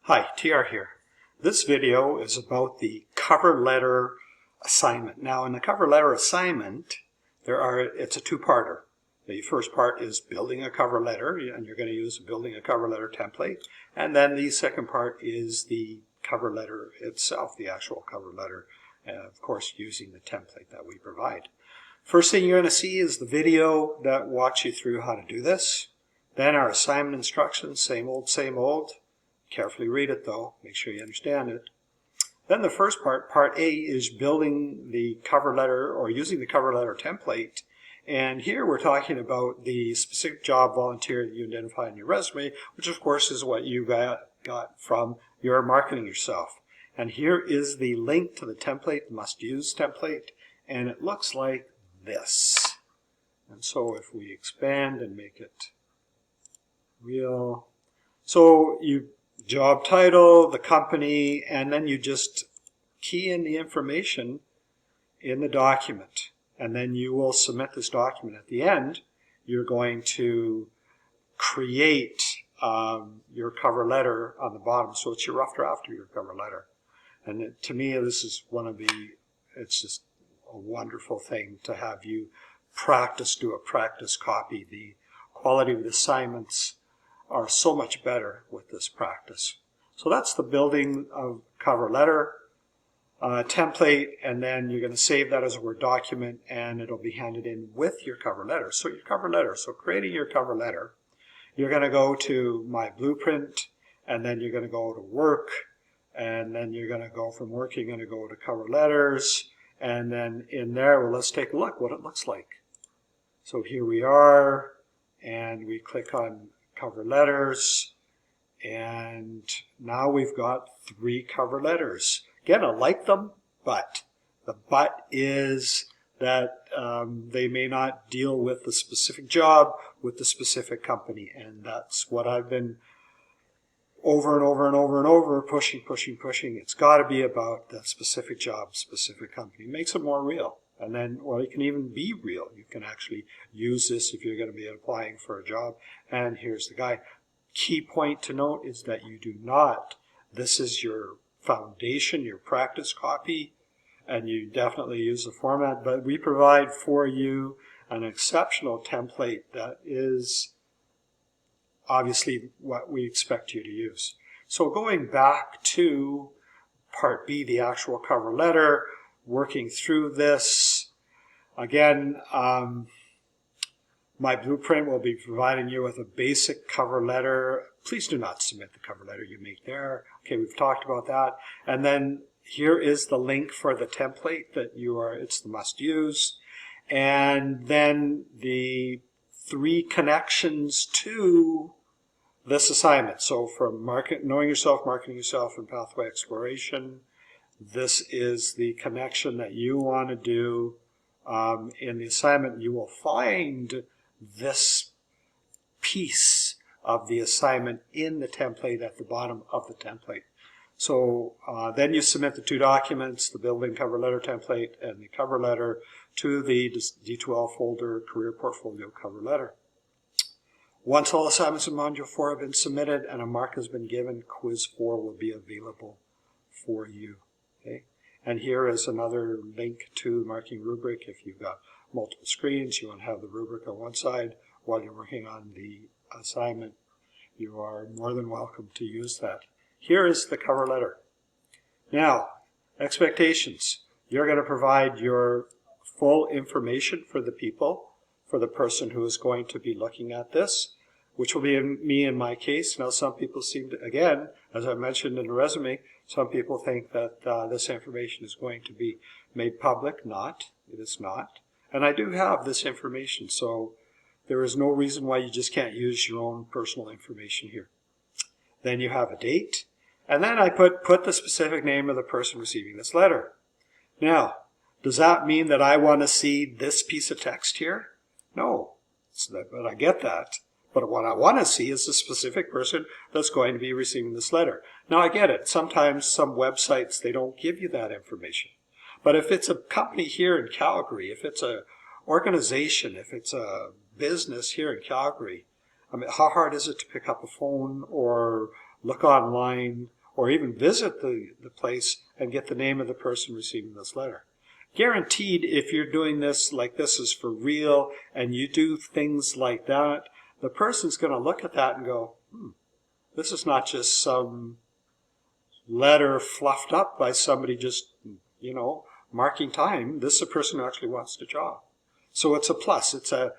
Hi, TR here. This video is about the cover letter assignment. Now in the cover letter assignment, it's a two-parter. The first part is building a cover letter, and you're going to use building a cover letter template. And then the second part is the cover letter itself, the actual cover letter, of course using the template that we provide. First thing you're going to see is the video that walks you through how to do this. Then our assignment instructions, same old, same old. Carefully read it though, make sure you understand it. Then the first part, part A, is building the cover letter or using the cover letter template. And here we're talking about the specific job volunteer that you identify in your resume, which of course is what you got from your marketing yourself. And here is the link to the template, the must use template, and it looks like this. And so if we expand and make it real, so you job title, the company, and then you just key in the information in the document. And then you will submit this document. At the end, you're going to create your cover letter on the bottom. So it's your rough draft of your cover letter. And to me, this is it's just a wonderful thing to have you do a practice copy. The quality of the assignments are so much better with this practice. So that's the building of cover letter template, and then you're going to save that as a Word document and it'll be handed in with your cover letter. So your cover letter, so creating your cover letter, you're going to go to My Blueprint, and then you're going to go to Work, and then you're going to go from Work, you're going to go to Cover Letters, and then in there, well, let's take a look what it looks like. So here we are, and we click on Cover Letters, and now we've got 3 cover letters. Again, I like them, but the but is that they may not deal with the specific job, with the specific company, and that's what I've been over and over and over and over pushing. It's got to be about that specific job, specific company. It makes it more real. And then, well, it can even be real. You can actually use this if you're going to be applying for a job. And here's the guide. Key point to note is that you do not, this is your foundation, your practice copy, and you definitely use the format, but we provide for you an exceptional template that is obviously what we expect you to use. So going back to part B, the actual cover letter, working through this, again, My Blueprint will be providing you with a basic cover letter. Please do not submit the cover letter you make there. Okay, we've talked about that. And then here is the link for the template that it's the must use. And then the 3 connections to this assignment. So from knowing yourself, marketing yourself, and pathway exploration, this is the connection that you want to do in the assignment. You will find this piece of the assignment in the template at the bottom of the template. So then you submit the 2 documents, the building cover letter template and the cover letter, to the D2L folder, career portfolio cover letter. Once all assignments in Module 4 have been submitted and a mark has been given, Quiz 4 will be available for you. Okay? And here is another link to the marking rubric. If you've got multiple screens, you want to have the rubric on one side while you're working on the assignment, you are more than welcome to use that. Here is the cover letter. Now, expectations. You're going to provide your full information for the person who is going to be looking at this, which will be me in my case. Now, some people seem to, again, as I mentioned in the resume, some people think that this information is going to be made public. It is not. And I do have this information, so there is no reason why you just can't use your own personal information here. Then you have a date, and then I put the specific name of the person receiving this letter. Now, does that mean that I want to see this piece of text here? No, but I get that. But what I want to see is the specific person that's going to be receiving this letter. Now, I get it. Sometimes some websites, they don't give you that information. But if it's a company here in Calgary, if it's an organization, if it's a business here in Calgary, I mean, how hard is it to pick up a phone or look online, or even visit the place and get the name of the person receiving this letter. Guaranteed, if you're doing this like this is for real and you do things like that, the person's going to look at that and go, this is not just some letter fluffed up by somebody just, marking time. This is a person who actually wants the job. So it's a plus. It's a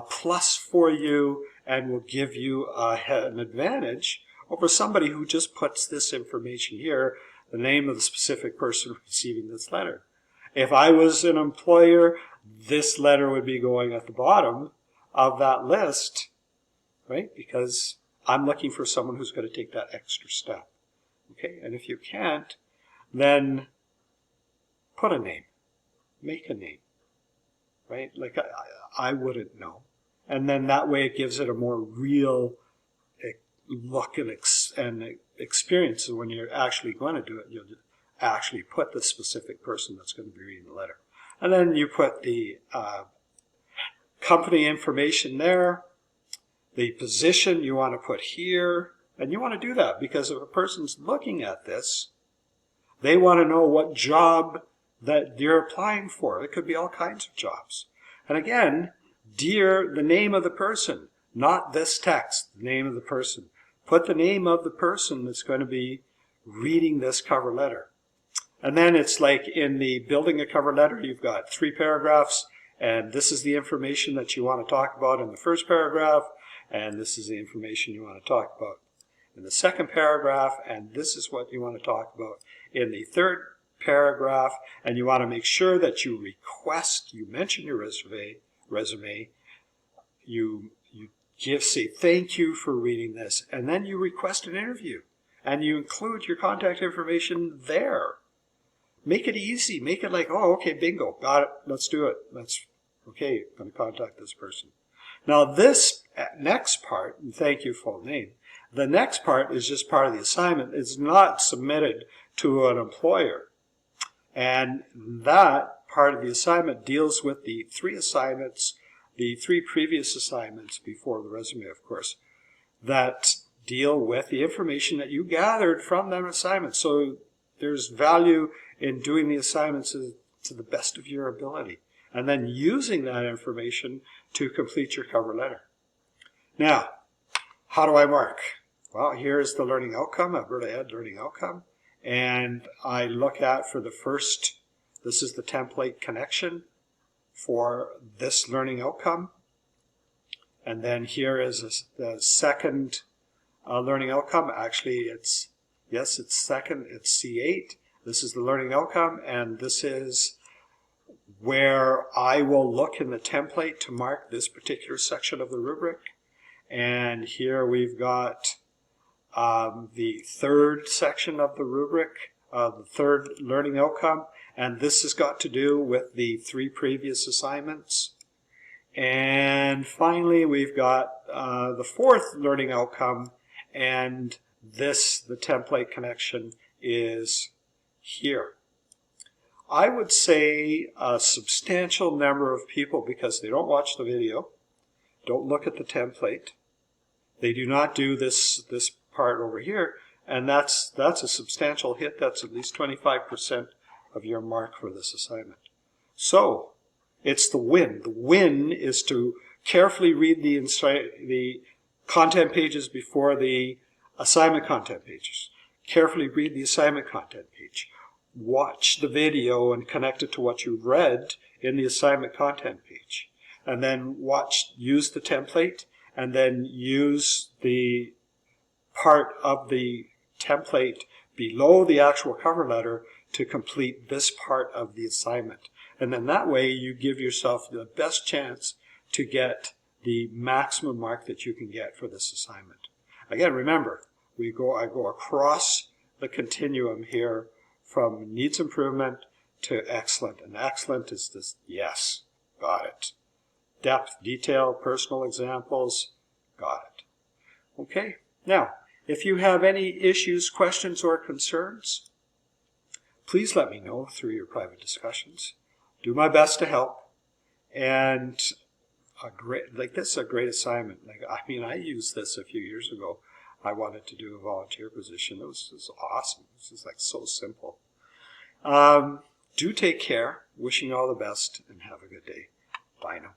plus for you and will give you an advantage over somebody who just puts this information here, the name of the specific person receiving this letter. If I was an employer, this letter would be going at the bottom of that list, right? Because I'm looking for someone who's going to take that extra step. Okay, and if you can't, then put a name, make a name, right? Like I wouldn't know. And then that way it gives it a more real look and experience. And when you're actually going to do it, you'll actually put the specific person that's going to be reading the letter. And then you put the company information there, the position you want to put here, and you want to do that because if a person's looking at this, they want to know what job that you're applying for. It could be all kinds of jobs. And again, the name of the person, not this text, the name of the person. Put the name of the person that's going to be reading this cover letter. And then it's like in the building a cover letter, you've got 3 paragraphs, and this is the information that you want to talk about in the first paragraph, and this is the information you want to talk about in the second paragraph, and this is what you want to talk about in the third paragraph, and you want to make sure that you mention your resume, you say thank you for reading this, and then you request an interview, and you include your contact information there. Make it easy. Make it like, oh, okay, bingo, got it, let's do it. Okay, I'm going to contact this person. Now this next part, and thank you, full name, the next part is just part of the assignment. It's not submitted to an employer. And that part of the assignment deals with the 3 assignments, the 3 previous assignments before the resume, of course, that deal with the information that you gathered from that assignment. So there's value in doing the assignments to the best of your ability, and then using that information to complete your cover letter. Now, how do I mark? Well, here's the learning outcome, Alberta Ed learning outcome, and I look at for the first, this is the template connection for this learning outcome, and then here is the second learning outcome. Actually, it's second, it's C8. This is the learning outcome, and this is where I will look in the template to mark this particular section of the rubric. And here we've got the third section of the rubric, the third learning outcome, and this has got to do with the 3 previous assignments. And finally, we've got the 4th learning outcome, and the template connection is here. I would say a substantial number of people, because they don't watch the video, don't look at the template, they do not do this part over here, and that's a substantial hit. That's at least 25% of your mark for this assignment. So it's the win. The win is to carefully read the content pages before the assignment content pages. Carefully read the assignment content page. Watch the video and connect it to what you've read in the assignment content page. And then use the template, and then use the part of the template below the actual cover letter to complete this part of the assignment. And then that way you give yourself the best chance to get the maximum mark that you can get for this assignment. Again, remember, I go across the continuum here from needs improvement to excellent. And excellent is this, yes, got it. Depth, detail, personal examples, got it. Okay, now, if you have any issues, questions, or concerns, please let me know through your private discussions. Do my best to help. And this is a great assignment. I used this a few years ago. I wanted to do a volunteer position. It was awesome. This is like so simple. Do take care. Wishing you all the best and have a good day. Bye now.